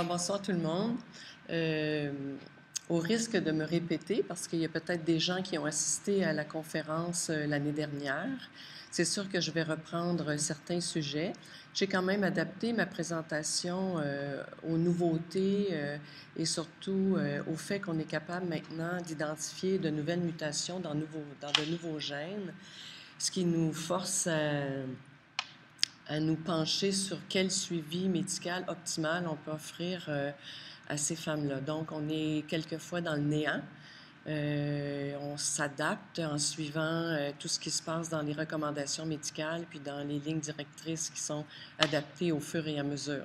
Bonsoir tout le monde. Euh, Au risque de me répéter, parce qu'il y a peut-être des gens qui ont assisté à la conférence l'année dernière, c'est sûr que je vais reprendre certains sujets. J'ai quand même adapté ma présentation aux nouveautés et surtout au fait qu'on est capable maintenant d'identifier de nouvelles mutations dans de nouveaux gènes, ce qui nous force à nous pencher sur quel suivi médical optimal on peut offrir à ces femmes-là. Donc, on est quelquefois dans le néant. On s'adapte en suivant tout ce qui se passe dans les recommandations médicales puis dans les lignes directrices qui sont adaptées au fur et à mesure.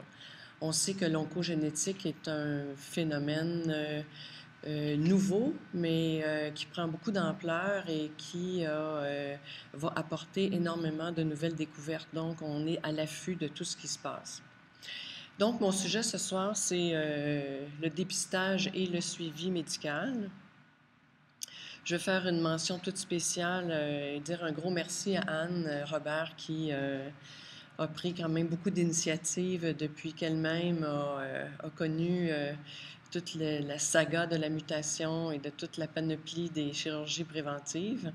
On sait que l'oncogénétique est un phénomène nouveau, mais qui prend beaucoup d'ampleur et qui va apporter énormément de nouvelles découvertes. Donc, on est à l'affût de tout ce qui se passe. Donc, mon sujet ce soir, c'est le dépistage et le suivi médical. Je vais faire une mention toute spéciale et dire un gros merci à Anne Robert qui a pris quand même beaucoup d'initiatives depuis qu'elle-même a connu toute la saga de la mutation et de toute la panoplie des chirurgies préventives.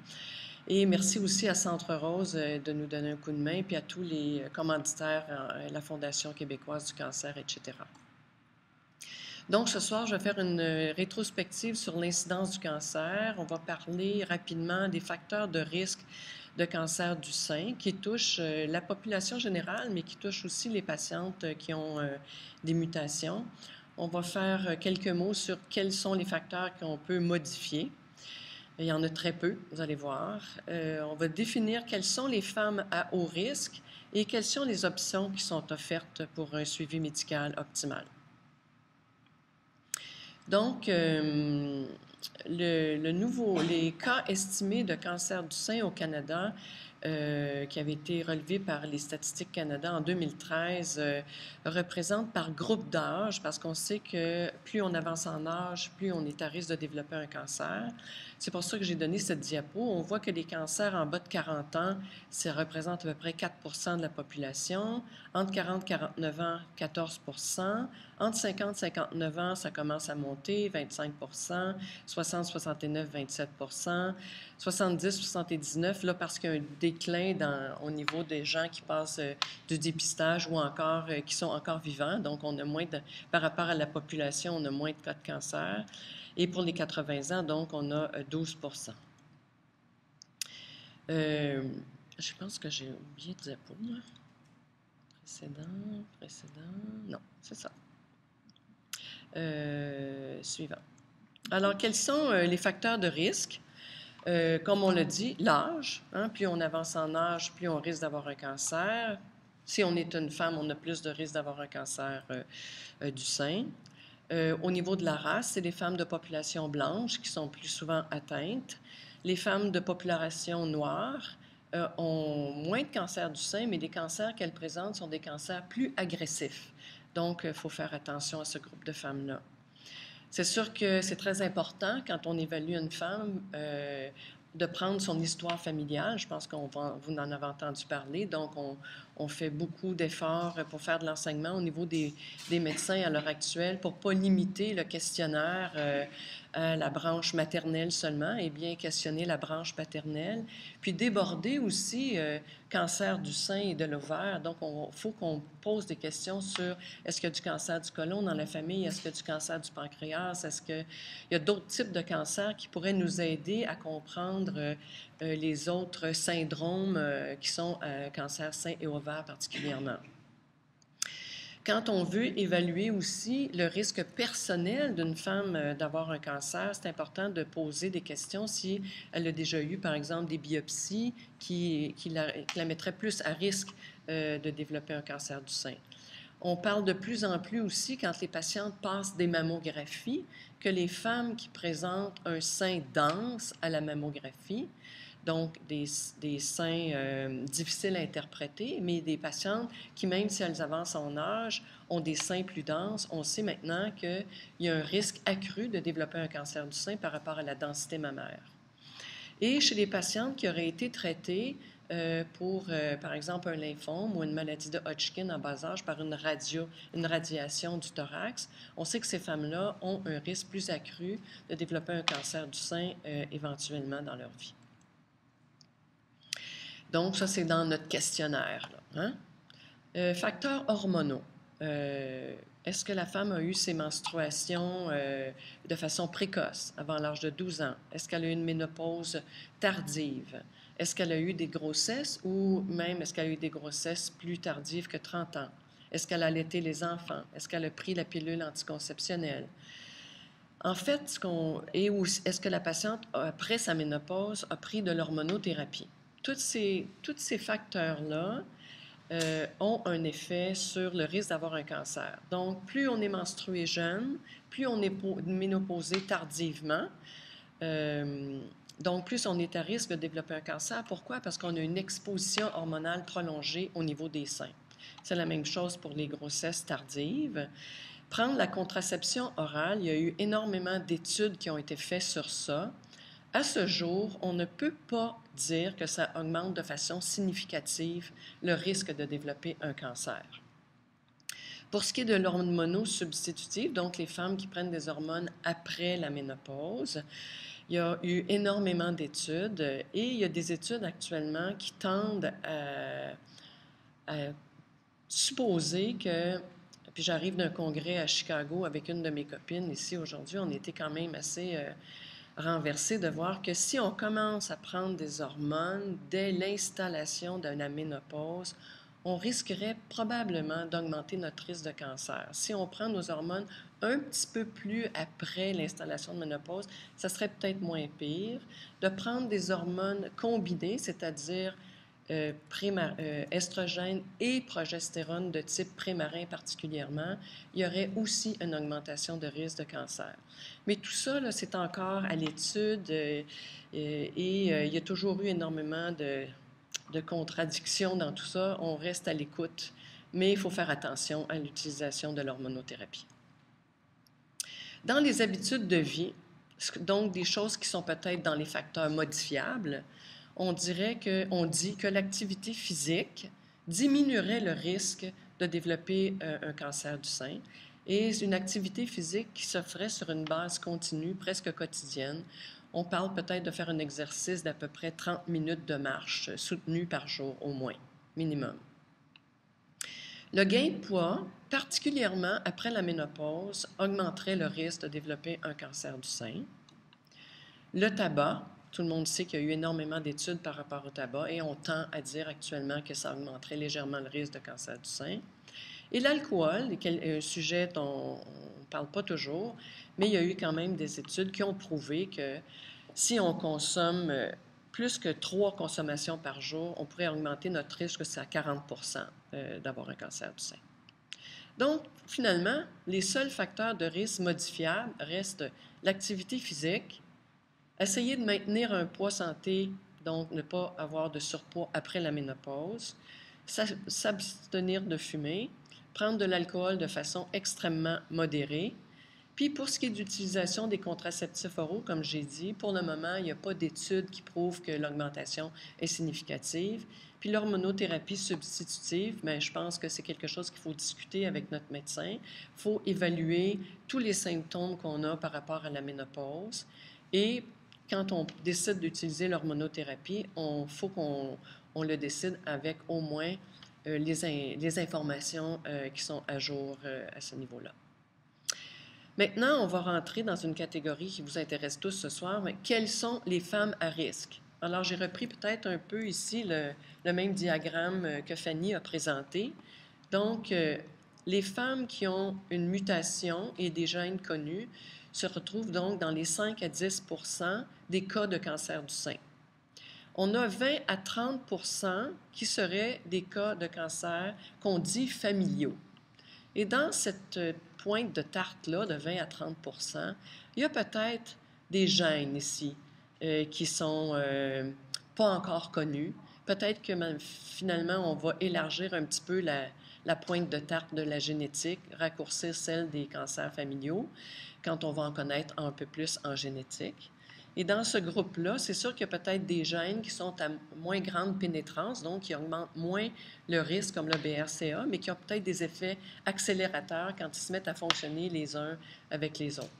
Et merci aussi à Centre Rose de nous donner un coup de main, puis à tous les commanditaires, la Fondation québécoise du cancer, etc. Donc, ce soir, je vais faire une rétrospective sur l'incidence du cancer. On va parler rapidement des facteurs de risque de cancer du sein qui touchent la population générale, mais qui touchent aussi les patientes qui ont des mutations. On va faire quelques mots sur quels sont les facteurs qu'on peut modifier. Il y en a très peu, vous allez voir. On va définir quelles sont les femmes à haut risque et quelles sont les options qui sont offertes pour un suivi médical optimal. Donc, les cas estimés de cancer du sein au Canada, qui avaient été relevés par les Statistiques Canada en 2013, représentent par groupe d'âge, parce qu'on sait que plus on avance en âge, plus on est à risque de développer un cancer. C'est pour ça que j'ai donné cette diapo. On voit que les cancers en bas de 40 ans, ça représente à peu près 4 de la population. Entre 40 et 49 ans, 14 Entre 50 et 59 ans, ça commence à monter, 25 60-69, 27 70-79, là, parce qu'il y a un déclin au niveau des gens qui passent du dépistage ou encore qui sont encore vivants. Donc, on a moins par rapport à la population, on a moins de cas de cancer. Et pour les 80 ans, donc, on a 12 je pense que j'ai oublié de diapo. Précédent. Non, c'est ça. Suivant. Alors, quels sont les facteurs de risque? Comme on l'a dit, l'âge. Hein, plus on avance en âge, plus on risque d'avoir un cancer. Si on est une femme, on a plus de risque d'avoir un cancer du sein. Au niveau de la race, c'est les femmes de population blanche qui sont plus souvent atteintes. Les femmes de population noire ont moins de cancer du sein, mais les cancers qu'elles présentent sont des cancers plus agressifs. Donc, il faut faire attention à ce groupe de femmes-là. C'est sûr que c'est très important quand on évalue une femme de prendre son histoire familiale. Je pense vous en avez entendu parler. Donc, on fait beaucoup d'efforts pour faire de l'enseignement au niveau des médecins à l'heure actuelle pour ne pas limiter le questionnaire à la branche maternelle seulement et bien questionner la branche paternelle. Puis déborder aussi cancer du sein et de l'ovaire. Donc, il faut qu'on pose des questions sur est-ce qu'il y a du cancer du côlon dans la famille? Est-ce qu'il y a du cancer du pancréas? Est-ce qu'il y a d'autres types de cancers qui pourraient nous aider à comprendre les autres syndromes qui sont cancer sein et ovaire particulièrement? Quand on veut évaluer aussi le risque personnel d'une femme d'avoir un cancer, c'est important de poser des questions si elle a déjà eu, par exemple, des biopsies qui la mettraient plus à risque de développer un cancer du sein. On parle de plus en plus aussi, quand les patientes passent des mammographies, que les femmes qui présentent un sein dense à la mammographie, donc des seins difficiles à interpréter, mais des patientes qui, même si elles avancent en âge, ont des seins plus denses. On sait maintenant qu'il y a un risque accru de développer un cancer du sein par rapport à la densité mammaire. Et chez les patientes qui auraient été traitées pour, par exemple, un lymphome ou une maladie de Hodgkin en bas âge par une radiation du thorax. On sait que ces femmes-là ont un risque plus accru de développer un cancer du sein éventuellement dans leur vie. Donc, ça, c'est dans notre questionnaire, là, hein? Facteurs hormonaux. Est-ce que la femme a eu ses menstruations de façon précoce, avant l'âge de 12 ans? Est-ce qu'elle a eu une ménopause tardive? Est-ce qu'elle a eu des grossesses ou même est-ce qu'elle a eu des grossesses plus tardives que 30 ans? Est-ce qu'elle a allaité les enfants? Est-ce qu'elle a pris la pilule anticonceptionnelle? En fait, est-ce que la patiente, après sa ménopause, a pris de l'hormonothérapie? Tous ces facteurs-là ont un effet sur le risque d'avoir un cancer. Donc, plus on est menstrué jeune, plus on est ménopausé tardivement, donc plus on est à risque de développer un cancer. Pourquoi? Parce qu'on a une exposition hormonale prolongée au niveau des seins. C'est la même chose pour les grossesses tardives. Prendre la contraception orale, il y a eu énormément d'études qui ont été faites sur ça. À ce jour, on ne peut pas dire que ça augmente de façon significative le risque de développer un cancer. Pour ce qui est de l'hormonosubstitutive, donc les femmes qui prennent des hormones après la ménopause, il y a eu énormément d'études et il y a des études actuellement qui tendent à supposer que, puis j'arrive d'un congrès à Chicago avec une de mes copines ici aujourd'hui, on était quand même assez renversé de voir que si on commence à prendre des hormones dès l'installation de la ménopause, on risquerait probablement d'augmenter notre risque de cancer. Si on prend nos hormones un petit peu plus après l'installation de ménopause, ça serait peut-être moins pire. De prendre des hormones combinées, c'est-à-dire estrogène et progestérone de type prémarin particulièrement, il y aurait aussi une augmentation de risque de cancer. Mais tout ça, là, c'est encore à l'étude et il y a toujours eu énormément de contradictions dans tout ça. On reste à l'écoute, mais il faut faire attention à l'utilisation de l'hormonothérapie. Dans les habitudes de vie, donc des choses qui sont peut-être dans les facteurs modifiables, on dit que l'activité physique diminuerait le risque de développer un cancer du sein et une activité physique qui se ferait sur une base continue, presque quotidienne. On parle peut-être de faire un exercice d'à peu près 30 minutes de marche soutenue par jour au moins, minimum. Le gain de poids, particulièrement après la ménopause, augmenterait le risque de développer un cancer du sein. Le tabac, tout le monde sait qu'il y a eu énormément d'études par rapport au tabac et on tend à dire actuellement que ça augmenterait légèrement le risque de cancer du sein. Et l'alcool, un sujet dont on ne parle pas toujours, mais il y a eu quand même des études qui ont prouvé que si on consomme plus que 3 consommations par jour, on pourrait augmenter notre risque à 40 d'avoir un cancer du sein. Donc, finalement, les seuls facteurs de risque modifiables restent l'activité physique, essayer de maintenir un poids santé, donc ne pas avoir de surpoids après la ménopause, s'abstenir de fumer, prendre de l'alcool de façon extrêmement modérée. Puis pour ce qui est d'utilisation des contraceptifs oraux, comme j'ai dit, pour le moment, il n'y a pas d'études qui prouvent que l'augmentation est significative. Puis l'hormonothérapie substitutive, mais je pense que c'est quelque chose qu'il faut discuter avec notre médecin. Il faut évaluer tous les symptômes qu'on a par rapport à la ménopause. Et quand on décide d'utiliser l'hormonothérapie, il faut qu'on le décide avec au moins les informations qui sont à jour à ce niveau-là. Maintenant, on va rentrer dans une catégorie qui vous intéresse tous ce soir, mais quelles sont les femmes à risque? Alors, j'ai repris peut-être un peu ici le même diagramme que Fanny a présenté. Donc, les femmes qui ont une mutation et des gènes connus se retrouvent donc dans les 5 à 10 des cas de cancer du sein. On a 20 à 30 qui seraient des cas de cancer qu'on dit familiaux. Et dans cette pointe de tarte-là, de 20 à 30 il y a peut-être des gènes ici qui sont pas encore connus. Peut-être que finalement, on va élargir un petit peu la pointe de tarte de la génétique, raccourcir celle des cancers familiaux, quand on va en connaître un peu plus en génétique. Et dans ce groupe-là, c'est sûr qu'il y a peut-être des gènes qui sont à moins grande pénétrance, donc qui augmentent moins le risque, comme le BRCA, mais qui ont peut-être des effets accélérateurs quand ils se mettent à fonctionner les uns avec les autres.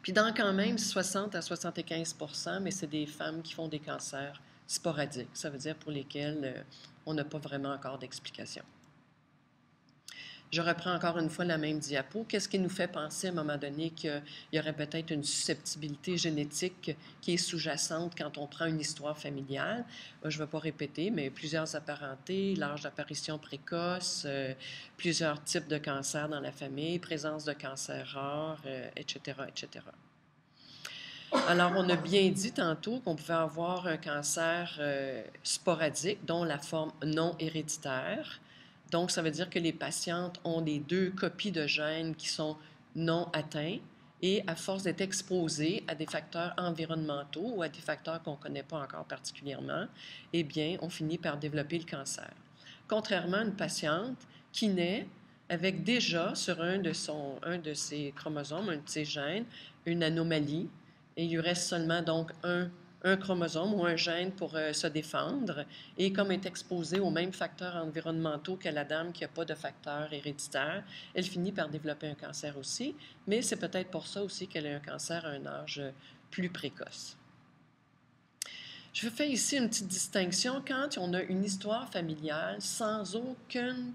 Puis dans quand même 60 à 75 mais c'est des femmes qui font des cancers sporadiques. Ça veut dire pour lesquels on n'a pas vraiment encore d'explication. Je reprends encore une fois la même diapo. Qu'est-ce qui nous fait penser à un moment donné qu'il y aurait peut-être une susceptibilité génétique qui est sous-jacente quand on prend une histoire familiale? Je ne vais pas répéter, mais plusieurs apparentés, l'âge d'apparition précoce, plusieurs types de cancers dans la famille, présence de cancers rares, etc., etc. Alors, on a bien dit tantôt qu'on pouvait avoir un cancer sporadique, dont la forme non héréditaire. Donc, ça veut dire que les patientes ont les 2 copies de gènes qui sont non atteints et à force d'être exposées à des facteurs environnementaux ou à des facteurs qu'on ne connaît pas encore particulièrement, eh bien, on finit par développer le cancer. Contrairement à une patiente qui naît avec déjà sur un de ses chromosomes, un de ses gènes, une anomalie, et il lui reste seulement donc un chromosome ou un gène pour se défendre. Et comme elle est exposée aux mêmes facteurs environnementaux que la dame qui n'a pas de facteur héréditaire, elle finit par développer un cancer aussi, mais c'est peut-être pour ça aussi qu'elle a un cancer à un âge plus précoce. Je fais ici une petite distinction quand on a une histoire familiale sans aucune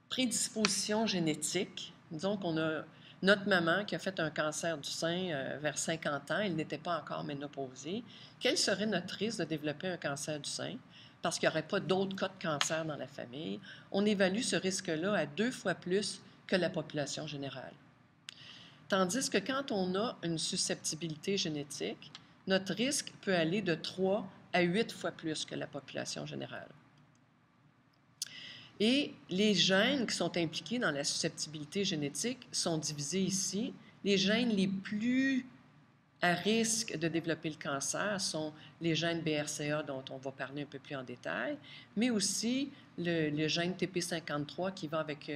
prédisposition génétique. Disons qu'on a notre maman qui a fait un cancer du sein vers 50 ans, elle n'était pas encore ménopausée. Quel serait notre risque de développer un cancer du sein? Parce qu'il n'y aurait pas d'autres cas de cancer dans la famille. On évalue ce risque-là à 2 fois plus que la population générale. Tandis que quand on a une susceptibilité génétique, notre risque peut aller de 3 à 8 fois plus que la population générale. Et les gènes qui sont impliqués dans la susceptibilité génétique sont divisés ici. Les gènes les plus à risque de développer le cancer sont les gènes BRCA dont on va parler un peu plus en détail, mais aussi le gène TP53 qui va avec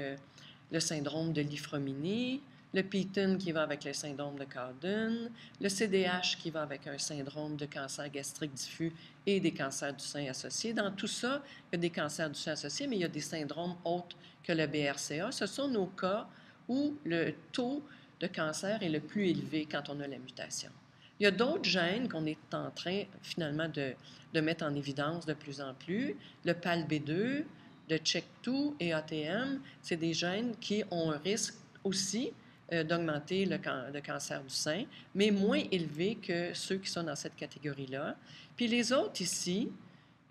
le syndrome de Li-Fraumeni, le PTEN qui va avec le syndrome de Cowden, le CDH qui va avec un syndrome de cancer gastrique diffus et des cancers du sein associés. Dans tout ça, il y a des cancers du sein associés, mais il y a des syndromes autres que le BRCA. Ce sont nos cas où le taux de cancer est le plus élevé quand on a la mutation. Il y a d'autres gènes qu'on est en train finalement de mettre en évidence de plus en plus. Le PALB2, le CHEK2 et ATM, c'est des gènes qui ont un risque aussi d'augmenter le cancer du sein, mais moins élevé que ceux qui sont dans cette catégorie-là. Puis les autres ici,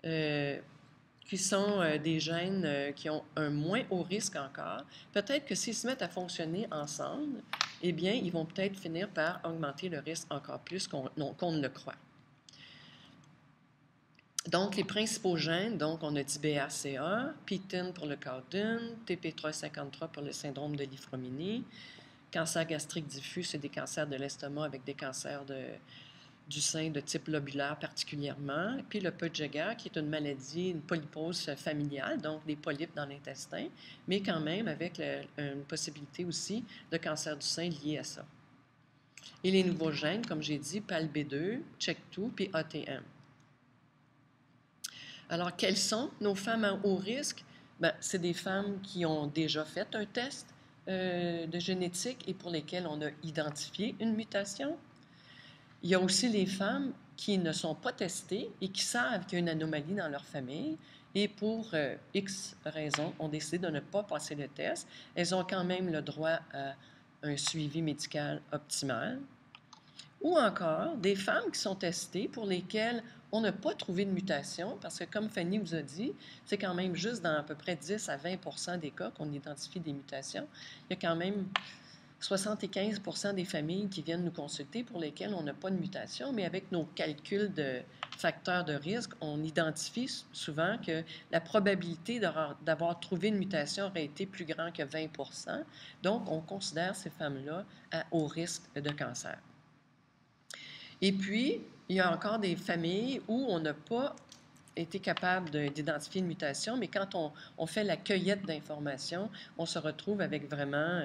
qui sont des gènes qui ont un moins haut risque encore, peut-être que s'ils se mettent à fonctionner ensemble, eh bien, ils vont peut-être finir par augmenter le risque encore plus qu'on ne le croit. Donc, les principaux gènes, donc on a dit BRCA, PTEN pour le Cowden, TP353 pour le syndrome de Li-Fraumeni, cancer gastrique diffus, c'est des cancers de l'estomac avec des cancers du sein de type lobulaire particulièrement, puis le Peutz-Jeghers, qui est une maladie, une polypose familiale, donc des polypes dans l'intestin, mais quand même avec une possibilité aussi de cancer du sein lié à ça. Et les nouveaux gènes, comme j'ai dit, PALB2, CHEK2, puis ATM. Alors, quelles sont nos femmes à haut risque? Bien, c'est des femmes qui ont déjà fait un test de génétique et pour lesquelles on a identifié une mutation. Il y a aussi les femmes qui ne sont pas testées et qui savent qu'il y a une anomalie dans leur famille et pour X raisons ont décidé de ne pas passer le test. Elles ont quand même le droit à un suivi médical optimal. Ou encore des femmes qui sont testées pour lesquelles on n'a pas trouvé de mutation, parce que comme Fanny vous a dit, c'est quand même juste dans à peu près 10 à 20 des cas qu'on identifie des mutations. Il y a quand même 75 des familles qui viennent nous consulter pour lesquelles on n'a pas de mutation, mais avec nos calculs de facteurs de risque, on identifie souvent que la probabilité d'avoir trouvé une mutation aurait été plus grande que 20 Donc, on considère ces femmes-là à haut risque de cancer. Et puis, il y a encore des familles où on n'a pas été capable d'identifier une mutation, mais quand on fait la cueillette d'informations, on se retrouve avec vraiment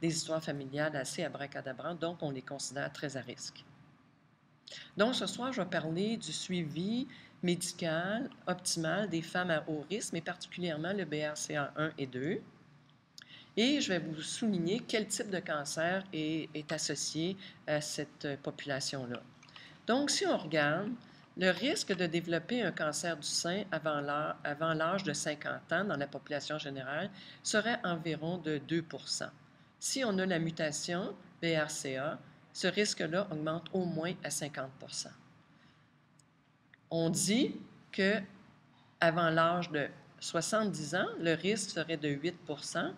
des histoires familiales assez abracadabrantes, donc on les considère très à risque. Donc, ce soir, je vais parler du suivi médical optimal des femmes à haut risque, mais particulièrement le BRCA1 et 2. Et je vais vous souligner quel type de cancer est associé à cette population-là. Donc, si on regarde, le risque de développer un cancer du sein avant l'âge de 50 ans dans la population générale serait environ de 2 %. Si on a la mutation BRCA, ce risque-là augmente au moins à 50 %. On dit que avant l'âge de 70 ans, le risque serait de 8 %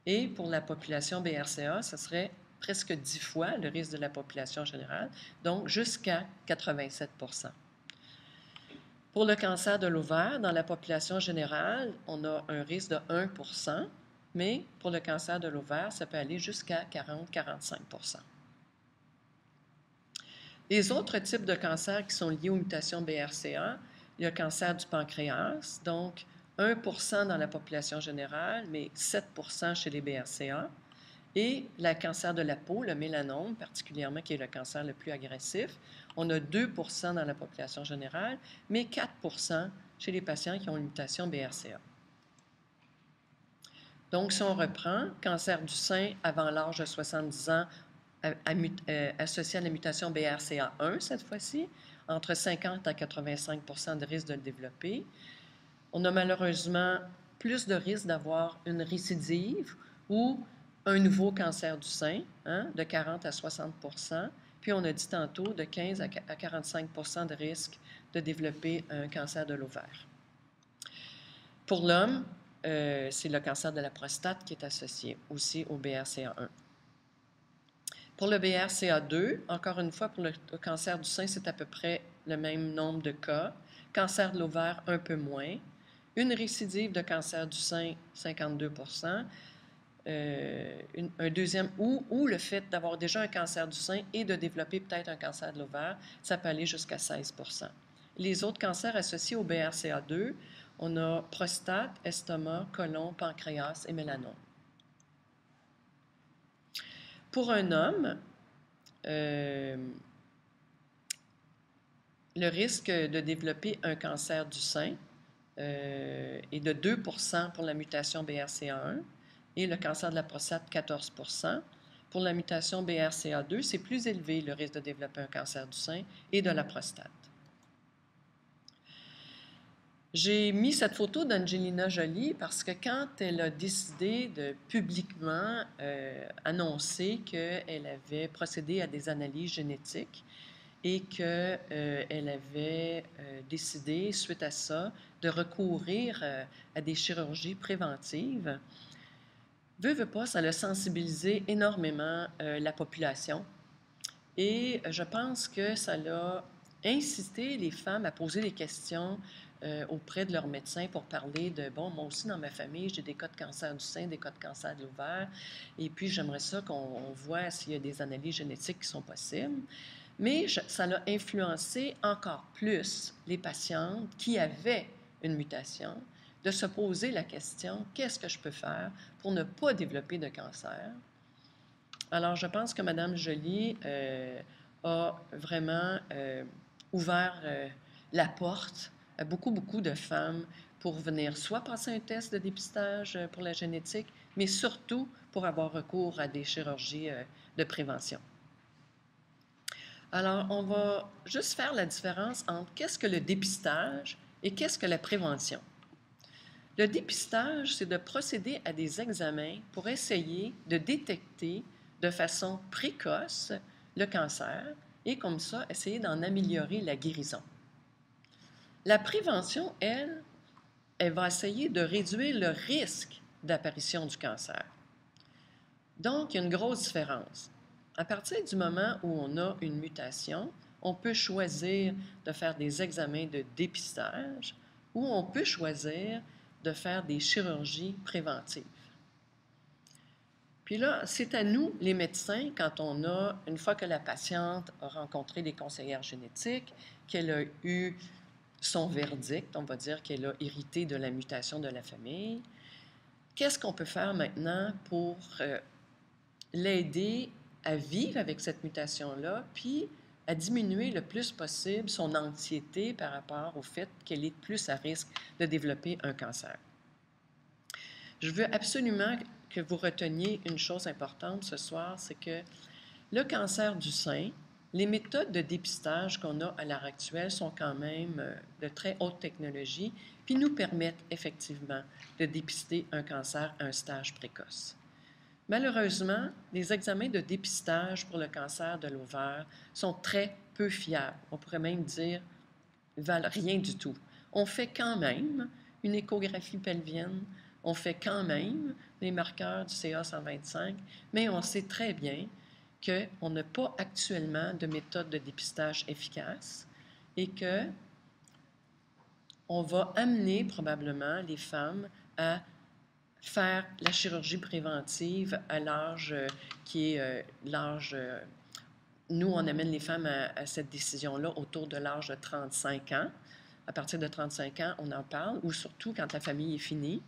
et pour la population BRCA, ce serait presque 10 fois le risque de la population générale, donc jusqu'à 87 %. Pour le cancer de l'ovaire, dans la population générale, on a un risque de 1 %, mais pour le cancer de l'ovaire, ça peut aller jusqu'à 40-45 %. Les autres types de cancers qui sont liés aux mutations BRCA, il y a le cancer du pancréas, donc 1 % dans la population générale, mais 7 % chez les BRCA. Et le cancer de la peau, le mélanome particulièrement, qui est le cancer le plus agressif, on a 2 % dans la population générale, mais 4 % chez les patients qui ont une mutation BRCA. Donc, si on reprend, cancer du sein avant l'âge de 70 ans, associé à la mutation BRCA1 cette fois-ci, entre 50 à 85 % de risque de le développer. On a malheureusement plus de risque d'avoir une récidive ou un nouveau cancer du sein, de 40 à 60 %. Puis on a dit tantôt de 15 à 45 % de risque de développer un cancer de l'ovaire. Pour l'homme, c'est le cancer de la prostate qui est associé aussi au BRCA1. Pour le BRCA2, encore une fois, pour le cancer du sein, c'est à peu près le même nombre de cas. Cancer de l'ovaire, un peu moins. Une récidive de cancer du sein, 52 %. Un deuxième, ou le fait d'avoir déjà un cancer du sein et de développer peut-être un cancer de l'ovaire, ça peut aller jusqu'à 16 %. Les autres cancers associés au BRCA2, on a prostate, estomac, côlon, pancréas et mélanome. Pour un homme, le risque de développer un cancer du sein est de 2 % pour la mutation BRCA1 et le cancer de la prostate, 14 %. Pour la mutation BRCA2, c'est plus élevé le risque de développer un cancer du sein et de la prostate. J'ai mis cette photo d'Angelina Jolie parce que quand elle a décidé de publiquement annoncer qu'elle avait procédé à des analyses génétiques et qu'elle avait décidé, suite à ça, de recourir à des chirurgies préventives, veut pas, ça a sensibilisé énormément la population. Et je pense que ça a incité les femmes à poser des questions auprès de leur médecin pour parler de, bon, moi aussi dans ma famille, j'ai des cas de cancer du sein, des cas de cancer de l'ovaire, et puis j'aimerais ça qu'on voit s'il y a des analyses génétiques qui sont possibles. Mais ça a influencé encore plus les patientes qui avaient une mutation de se poser la question, qu'est-ce que je peux faire pour ne pas développer de cancer? Alors, je pense que Mme Jolie a vraiment ouvert la porte à beaucoup de femmes pour venir soit passer un test de dépistage pour la génétique, mais surtout pour avoir recours à des chirurgies de prévention. Alors, on va juste faire la différence entre qu'est-ce que le dépistage et qu'est-ce que la prévention. Le dépistage, c'est de procéder à des examens pour essayer de détecter de façon précoce le cancer et comme ça, essayer d'en améliorer la guérison. La prévention, elle va essayer de réduire le risque d'apparition du cancer. Donc, il y a une grosse différence. À partir du moment où on a une mutation, on peut choisir de faire des examens de dépistage ou on peut choisir de faire des chirurgies préventives. Puis là, c'est à nous, les médecins, une fois que la patiente a rencontré des conseillères génétiques, qu'elle a eu son verdict, on va dire qu'elle a hérité de la mutation de la famille, qu'est-ce qu'on peut faire maintenant pour l'aider à vivre avec cette mutation-là, puis à diminuer le plus possible son anxiété par rapport au fait qu'elle est plus à risque de développer un cancer. Je veux absolument que vous reteniez une chose importante ce soir, c'est que le cancer du sein, les méthodes de dépistage qu'on a à l'heure actuelle sont quand même de très haute technologie, puis nous permettent effectivement de dépister un cancer à un stage précoce. Malheureusement, les examens de dépistage pour le cancer de l'ovaire sont très peu fiables. On pourrait même dire qu'ils ne valent rien du tout. On fait quand même une échographie pelvienne, on fait quand même les marqueurs du CA125, mais on sait très bien qu'on n'a pas actuellement de méthode de dépistage efficace et que on va amener probablement les femmes à faire la chirurgie préventive à l'âge qui est l'âge... nous, on amène les femmes à cette décision-là autour de l'âge de 35 ans. À partir de 35 ans, on en parle, ou surtout quand la famille est finie,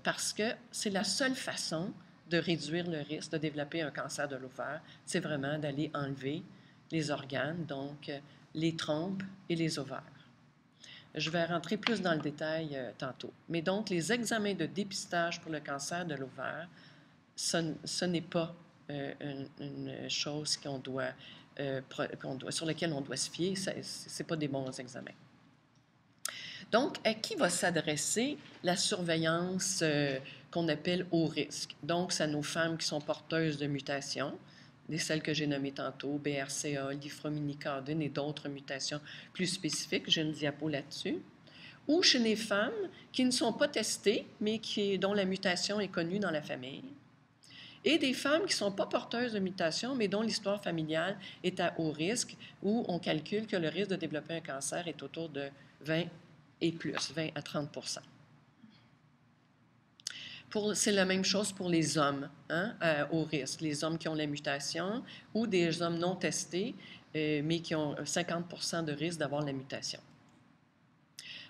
parce que c'est la seule façon de réduire le risque de développer un cancer de l'ovaire, c'est vraiment d'aller enlever les organes, donc les trompes et les ovaires. Je vais rentrer plus dans le détail tantôt. Mais donc, les examens de dépistage pour le cancer de l'ovaire, ce n'est pas une chose sur laquelle on doit se fier. Ce n'est pas des bons examens. Donc, à qui va s'adresser la surveillance qu'on appelle haut risque? Donc, c'est à nos femmes qui sont porteuses de mutations, celles que j'ai nommées tantôt, BRCA, lifrominicardine et d'autres mutations plus spécifiques. J'ai une diapo là-dessus. Ou chez les femmes qui ne sont pas testées, mais dont la mutation est connue dans la famille. Et des femmes qui ne sont pas porteuses de mutation, mais dont l'histoire familiale est à haut risque, où on calcule que le risque de développer un cancer est autour de 20 et plus, 20 à 30 C'est la même chose pour les hommes à haut risque, les hommes qui ont la mutation ou des hommes non testés, mais qui ont 50 de risque d'avoir la mutation.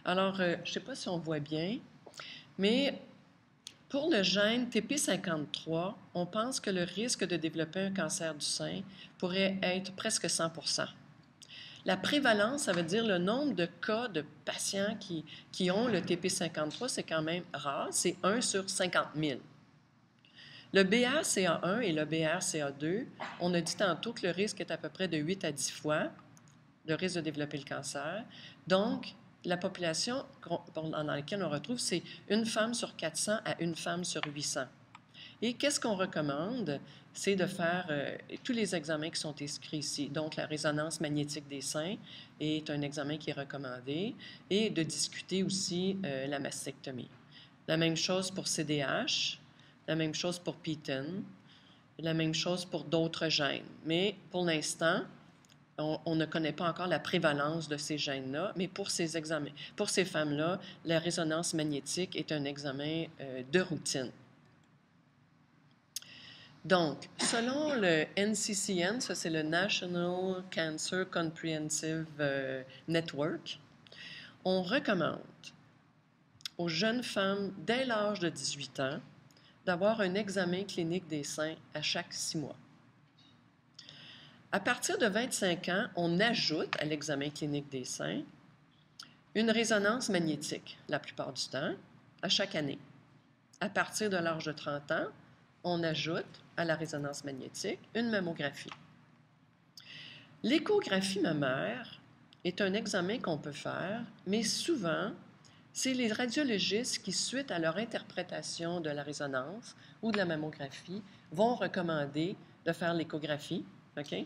Alors, je ne sais pas si on voit bien, mais pour le gène TP53, on pense que le risque de développer un cancer du sein pourrait être presque 100 La prévalence, ça veut dire le nombre de cas de patients qui ont le TP53, c'est quand même rare, c'est 1 sur 50 000. Le BRCA1 et le BRCA2, on a dit tantôt que le risque est à peu près de 8 à 10 fois le risque de développer le cancer. Donc, la population dans laquelle on retrouve, c'est une femme sur 400 à une femme sur 800. Et qu'est-ce qu'on recommande? C'est de faire tous les examens qui sont inscrits ici. Donc, la résonance magnétique des seins est un examen qui est recommandé et de discuter aussi la mastectomie. La même chose pour CDH, la même chose pour PTEN, la même chose pour d'autres gènes. Mais pour l'instant, on ne connaît pas encore la prévalence de ces gènes-là, mais pour ces examens, pour ces femmes-là, la résonance magnétique est un examen de routine. Donc, selon le NCCN, ça c'est le National Cancer Comprehensive Network, on recommande aux jeunes femmes dès l'âge de 18 ans d'avoir un examen clinique des seins à chaque 6 mois. À partir de 25 ans, on ajoute à l'examen clinique des seins une résonance magnétique, la plupart du temps, à chaque année. À partir de l'âge de 30 ans, on ajoute à la résonance magnétique une mammographie. L'échographie mammaire est un examen qu'on peut faire, mais souvent, c'est les radiologistes qui, suite à leur interprétation de la résonance ou de la mammographie, vont recommander de faire l'échographie, OK?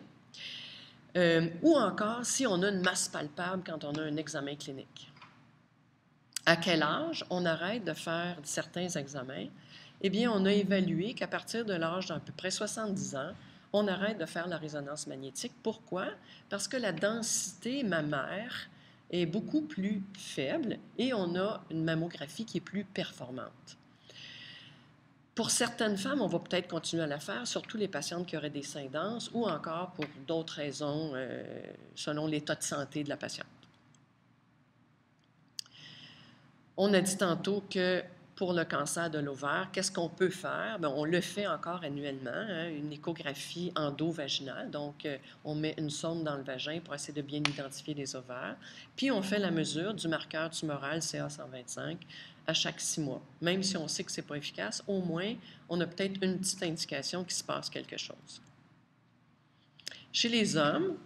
Ou encore si on a une masse palpable quand on a un examen clinique. À quel âge on arrête de faire certains examens? Eh bien, on a évalué qu'à partir de l'âge d'à peu près 70 ans, on arrête de faire la résonance magnétique. Pourquoi? Parce que la densité mammaire est beaucoup plus faible et on a une mammographie qui est plus performante. Pour certaines femmes, on va peut-être continuer à la faire, surtout les patientes qui auraient des seins denses ou encore pour d'autres raisons selon l'état de santé de la patiente. On a dit tantôt que pour le cancer de l'ovaire, qu'est-ce qu'on peut faire? Bien, on le fait encore annuellement, hein, une échographie endovaginale. Donc, on met une sonde dans le vagin pour essayer de bien identifier les ovaires. Puis, on fait la mesure du marqueur tumoral CA125 à chaque 6 mois. Même si on sait que ce n'est pas efficace, au moins, on a peut-être une petite indication qu'il se passe quelque chose. Chez les hommes,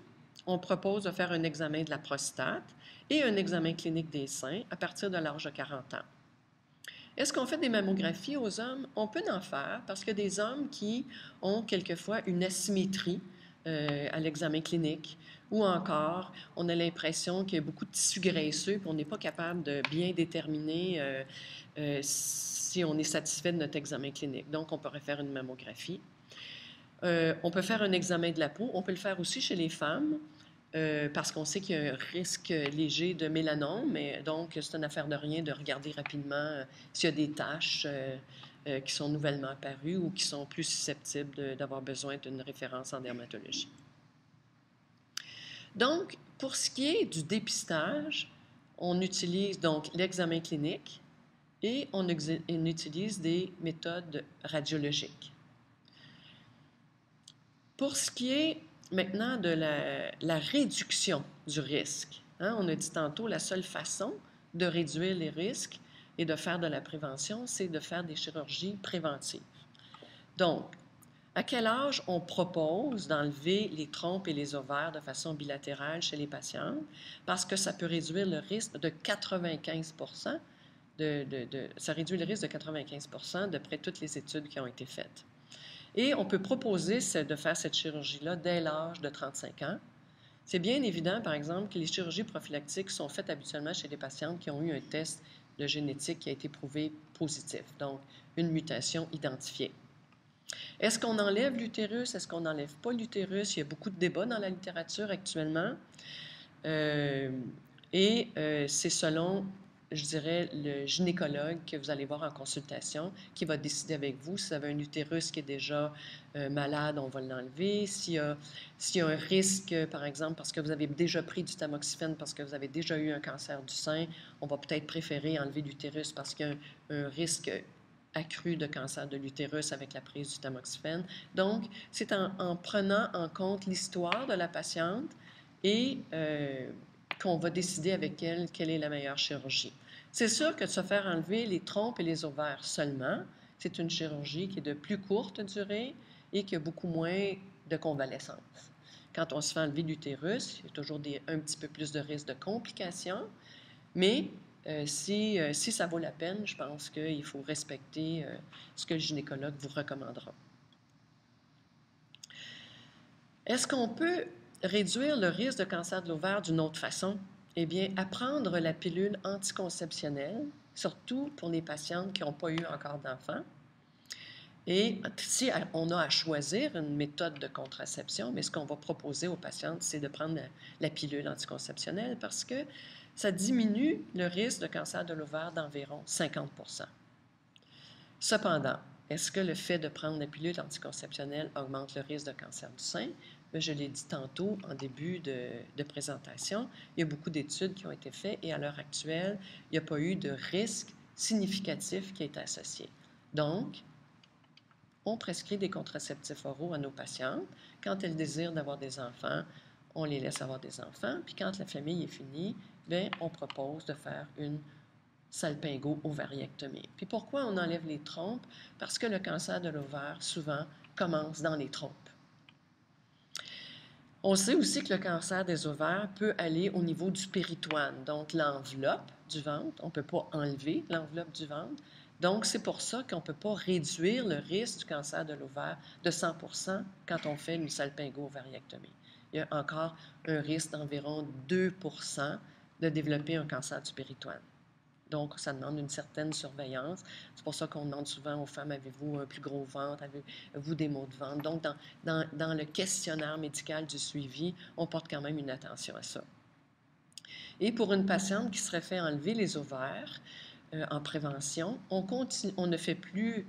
on propose de faire un examen de la prostate et un examen clinique des seins à partir de l'âge de 40 ans. Est-ce qu'on fait des mammographies aux hommes? On peut en faire parce qu'il y a des hommes qui ont quelquefois une asymétrie à l'examen clinique ou encore on a l'impression qu'il y a beaucoup de tissu graisseux et on n'est pas capable de bien déterminer si on est satisfait de notre examen clinique. Donc, on pourrait faire une mammographie. On peut faire un examen de la peau. On peut le faire aussi chez les femmes. Parce qu'on sait qu'il y a un risque léger de mélanome, mais donc c'est une affaire de rien de regarder rapidement s'il y a des taches qui sont nouvellement apparues ou qui sont plus susceptibles d'avoir besoin d'une référence en dermatologie. Donc, pour ce qui est du dépistage, on utilise donc l'examen clinique et on utilise des méthodes radiologiques. Pour ce qui est maintenant de la réduction du risque, hein, on a dit tantôt, la seule façon de réduire les risques et de faire de la prévention, c'est de faire des chirurgies préventives. Donc, à quel âge on propose d'enlever les trompes et les ovaires de façon bilatérale chez les patientes? Parce que ça peut réduire le risque de 95 ça réduit le risque de 95 d'après toutes les études qui ont été faites. Et on peut proposer de faire cette chirurgie-là dès l'âge de 35 ans. C'est bien évident, par exemple, que les chirurgies prophylactiques sont faites habituellement chez des patientes qui ont eu un test de génétique qui a été prouvé positif, donc une mutation identifiée. Est-ce qu'on enlève l'utérus? Est-ce qu'on n'enlève pas l'utérus? Il y a beaucoup de débats dans la littérature actuellement. C'est selon, je dirais, le gynécologue que vous allez voir en consultation qui va décider avec vous. Si vous avez un utérus qui est déjà malade, on va l'enlever. S'il y a un risque, par exemple, parce que vous avez déjà pris du tamoxifène, parce que vous avez déjà eu un cancer du sein, on va peut-être préférer enlever l'utérus parce qu'il y a un risque accru de cancer de l'utérus avec la prise du tamoxifène. Donc, c'est en prenant en compte l'histoire de la patiente et qu'on va décider avec elle quelle est la meilleure chirurgie. C'est sûr que de se faire enlever les trompes et les ovaires seulement, c'est une chirurgie qui est de plus courte durée et qui a beaucoup moins de convalescence. Quand on se fait enlever l'utérus, il y a toujours un petit peu plus de risque de complications, mais si ça vaut la peine, je pense qu'il faut respecter ce que le gynécologue vous recommandera. Est-ce qu'on peut réduire le risque de cancer de l'ovaire d'une autre façon? Eh bien, à prendre la pilule anticonceptionnelle, surtout pour les patientes qui n'ont pas eu encore d'enfants. Et si on a à choisir une méthode de contraception, mais ce qu'on va proposer aux patientes, c'est de prendre la pilule anticonceptionnelle parce que ça diminue le risque de cancer de l'ovaire d'environ 50 %. Cependant, est-ce que le fait de prendre la pilule anticonceptionnelle augmente le risque de cancer du sein? Je l'ai dit tantôt en début de présentation, il y a beaucoup d'études qui ont été faites et à l'heure actuelle, il n'y a pas eu de risque significatif qui est associé. Donc, on prescrit des contraceptifs oraux à nos patientes. Quand elles désirent d'avoir des enfants, on les laisse avoir des enfants. Puis quand la famille est finie, bien, on propose de faire une salpingo-ovariectomie. Puis pourquoi on enlève les trompes? Parce que le cancer de l'ovaire, souvent, commence dans les trompes. On sait aussi que le cancer des ovaires peut aller au niveau du péritoine, donc l'enveloppe du ventre. On ne peut pas enlever l'enveloppe du ventre. Donc, c'est pour ça qu'on ne peut pas réduire le risque du cancer de l'ovaire de 100 % quand on fait une salpingo-ovariectomie. Il y a encore un risque d'environ 2 % de développer un cancer du péritoine. Donc, ça demande une certaine surveillance. C'est pour ça qu'on demande souvent aux femmes, avez-vous un plus gros ventre, avez-vous des maux de ventre? Donc, dans le questionnaire médical du suivi, on porte quand même une attention à ça. Et pour une patiente qui serait fait enlever les ovaires en prévention, on ne fait plus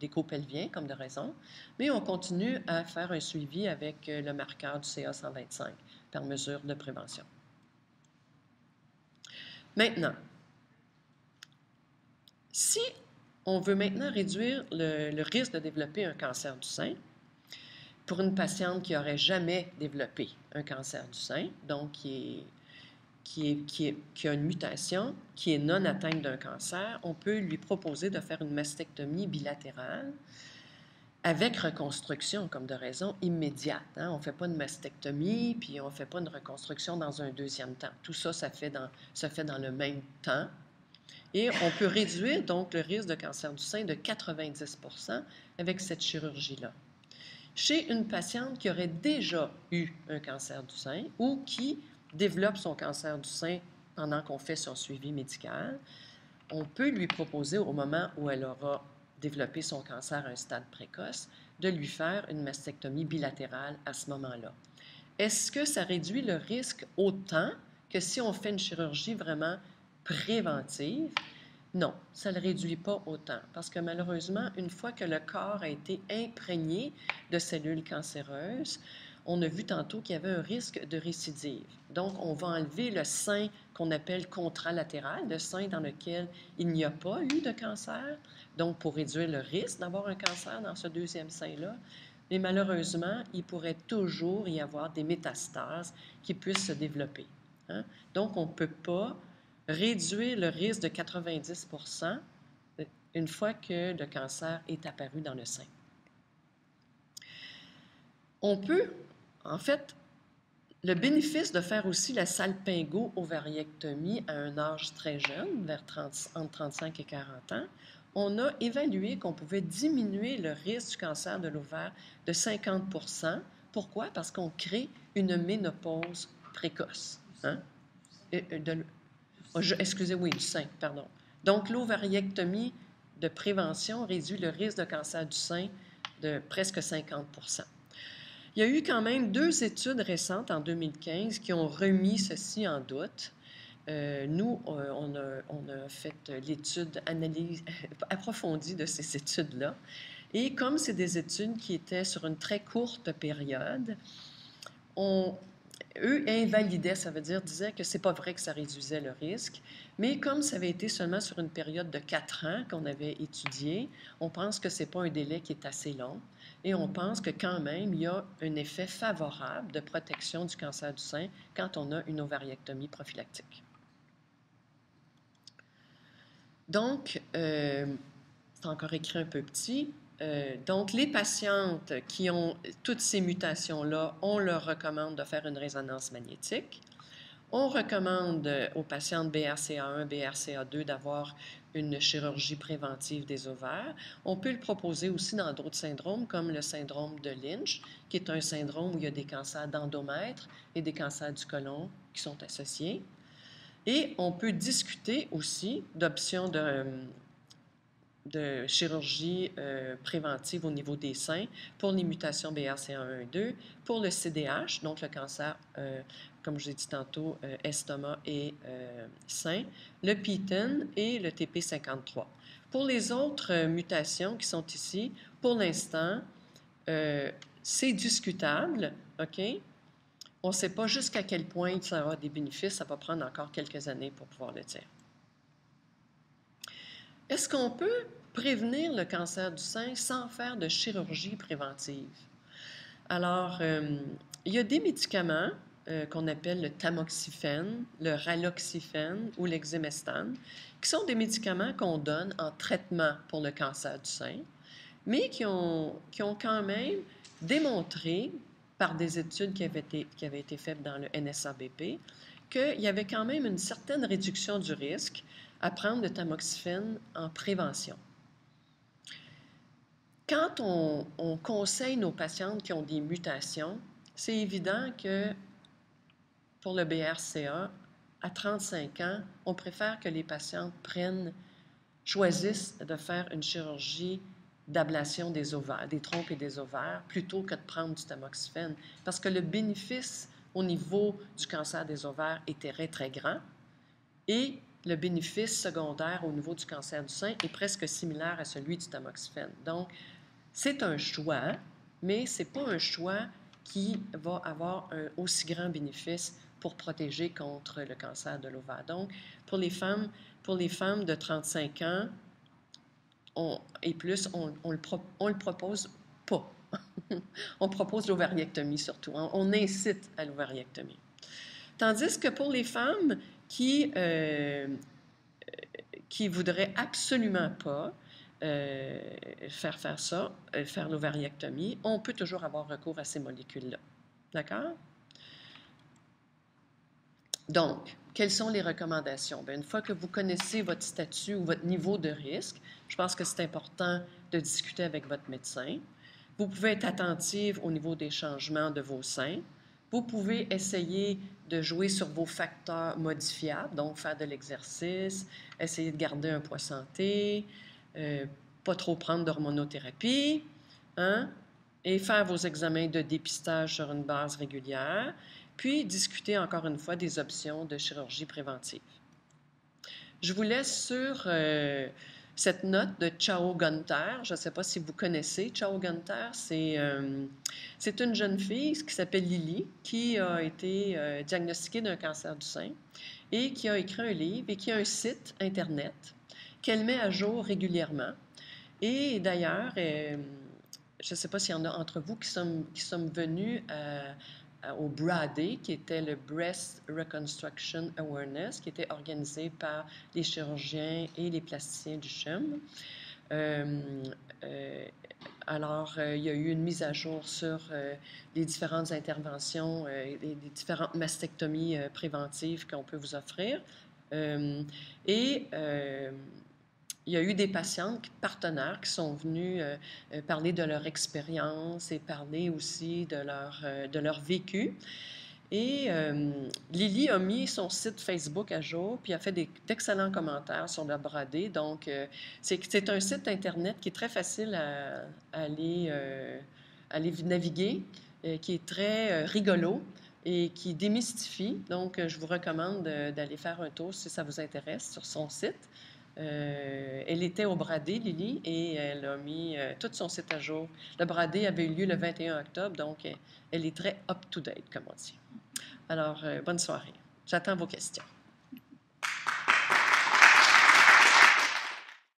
d'écho pelvien comme de raison, mais on continue à faire un suivi avec le marqueur du CA125 par mesure de prévention. Maintenant, Si on veut maintenant réduire le risque de développer un cancer du sein, pour une patiente qui n'aurait jamais développé un cancer du sein, donc qui a une mutation, qui est non atteinte d'un cancer, on peut lui proposer de faire une mastectomie bilatérale avec reconstruction comme de raison immédiate. Hein? On ne fait pas une mastectomie, puis on ne fait pas une reconstruction dans un deuxième temps. Tout ça, ça fait dans le même temps. Et on peut réduire donc le risque de cancer du sein de 90 % avec cette chirurgie-là. Chez une patiente qui aurait déjà eu un cancer du sein ou qui développe son cancer du sein pendant qu'on fait son suivi médical, on peut lui proposer, au moment où elle aura développé son cancer à un stade précoce, de lui faire une mastectomie bilatérale à ce moment-là. Est-ce que ça réduit le risque autant que si on fait une chirurgie vraiment préventive? Non, ça ne le réduit pas autant, parce que malheureusement, une fois que le corps a été imprégné de cellules cancéreuses, on a vu tantôt qu'il y avait un risque de récidive. Donc, on va enlever le sein qu'on appelle contralatéral, le sein dans lequel il n'y a pas eu de cancer, donc pour réduire le risque d'avoir un cancer dans ce deuxième sein-là. Mais malheureusement, il pourrait toujours y avoir des métastases qui puissent se développer. Hein? Donc, on ne peut pas réduire le risque de 90 % une fois que le cancer est apparu dans le sein. On peut, en fait, le bénéfice de faire aussi la salpingo-ovariectomie à un âge très jeune, entre 35 et 40 ans, on a évalué qu'on pouvait diminuer le risque du cancer de l'ovaire de 50 %. Pourquoi? Parce qu'on crée une ménopause précoce. Hein? Excusez, oui, du sein, pardon. Donc, l'ovariectomie de prévention réduit le risque de cancer du sein de presque 50 %. Il y a eu quand même 2 études récentes en 2015 qui ont remis ceci en doute. On a fait l'étude, analyse approfondie de ces études-là. Et comme c'est des études qui étaient sur une très courte période, eux invalidaient, ça veut dire, disaient que c'est pas vrai que ça réduisait le risque, mais comme ça avait été seulement sur une période de 4 ans qu'on avait étudié, on pense que c'est pas un délai qui est assez long et on pense que quand même, il y a un effet favorable de protection du cancer du sein quand on a une ovariectomie prophylactique. Donc, c'est encore écrit un peu petit. Donc, les patientes qui ont toutes ces mutations-là, on leur recommande de faire une résonance magnétique. On recommande aux patientes BRCA1, BRCA2 d'avoir une chirurgie préventive des ovaires. On peut le proposer aussi dans d'autres syndromes, comme le syndrome de Lynch, qui est un syndrome où il y a des cancers d'endomètre et des cancers du côlon qui sont associés. Et on peut discuter aussi d'options de chirurgie préventive au niveau des seins pour les mutations BRCA1 et 2, pour le CDH, donc le cancer, comme je l'ai dit tantôt, estomac et sein, le PTEN et le TP53. Pour les autres mutations qui sont ici, pour l'instant, c'est discutable, OK? On ne sait pas jusqu'à quel point ça aura des bénéfices, ça va prendre encore quelques années pour pouvoir le dire. Est-ce qu'on peut prévenir le cancer du sein sans faire de chirurgie préventive? Alors, il y a des médicaments qu'on appelle le tamoxifène, le raloxifène ou l'exemestane, qui sont des médicaments qu'on donne en traitement pour le cancer du sein, mais qui ont quand même démontré, par des études qui avaient été faites dans le NSABP, qu'il y avait quand même une certaine réduction du risque à prendre le tamoxifène en prévention. Quand on conseille nos patientes qui ont des mutations, c'est évident que pour le BRCA, à 35 ans, on préfère que les patientes choisissent de faire une chirurgie d'ablation des ovaires, des trompes et des ovaires, plutôt que de prendre du tamoxifène, parce que le bénéfice au niveau du cancer des ovaires est très, très grand et le bénéfice secondaire au niveau du cancer du sein est presque similaire à celui du tamoxifène. Donc, c'est un choix, mais ce n'est pas un choix qui va avoir un aussi grand bénéfice pour protéger contre le cancer de l'ovaire. Donc, pour les femmes de 35 ans, et plus, on le propose pas. On propose l'ovariectomie surtout. On incite à l'ovariectomie. Tandis que pour les femmes qui voudraient absolument pas faire ça, faire l'ovariectomie, on peut toujours avoir recours à ces molécules-là. D'accord? Donc, quelles sont les recommandations? Bien, une fois que vous connaissez votre statut ou votre niveau de risque, je pense que c'est important de discuter avec votre médecin. Vous pouvez être attentive au niveau des changements de vos seins. Vous pouvez essayer de jouer sur vos facteurs modifiables, donc faire de l'exercice, essayer de garder un poids santé, pas trop prendre d'hormonothérapie, hein? Et faire vos examens de dépistage sur une base régulière, puis discuter encore une fois des options de chirurgie préventive. Je vous laisse sur cette note de Chao Gunter. Je ne sais pas si vous connaissez Chao Gunter. C'est une jeune fille qui s'appelle Lily, qui a été diagnostiquée d'un cancer du sein et qui a écrit un livre et qui a un site Internet qu'elle met à jour régulièrement. Et d'ailleurs, je ne sais pas s'il y en a entre vous qui sont venus au BRADE, qui était le Breast Reconstruction Awareness, qui était organisé par les chirurgiens et les plasticiens du CHUM. Alors, il y a eu une mise à jour sur les différentes interventions, les différentes mastectomies préventives qu'on peut vous offrir. Il y a eu des patientes partenaires qui sont venus parler de leur expérience et parler aussi de leur vécu. Et Lily a mis son site Facebook à jour, puis a fait d'excellents commentaires sur le BRADE. Donc, c'est un site Internet qui est très facile à aller naviguer, qui est très rigolo et qui démystifie. Donc, je vous recommande d'aller faire un tour si ça vous intéresse sur son site. Elle était au BRADE, Lily, et elle a mis tout son site à jour. Le BRADE avait eu lieu le 21 octobre, donc elle est très up-to-date, comme on dit. Alors, bonne soirée. J'attends vos questions.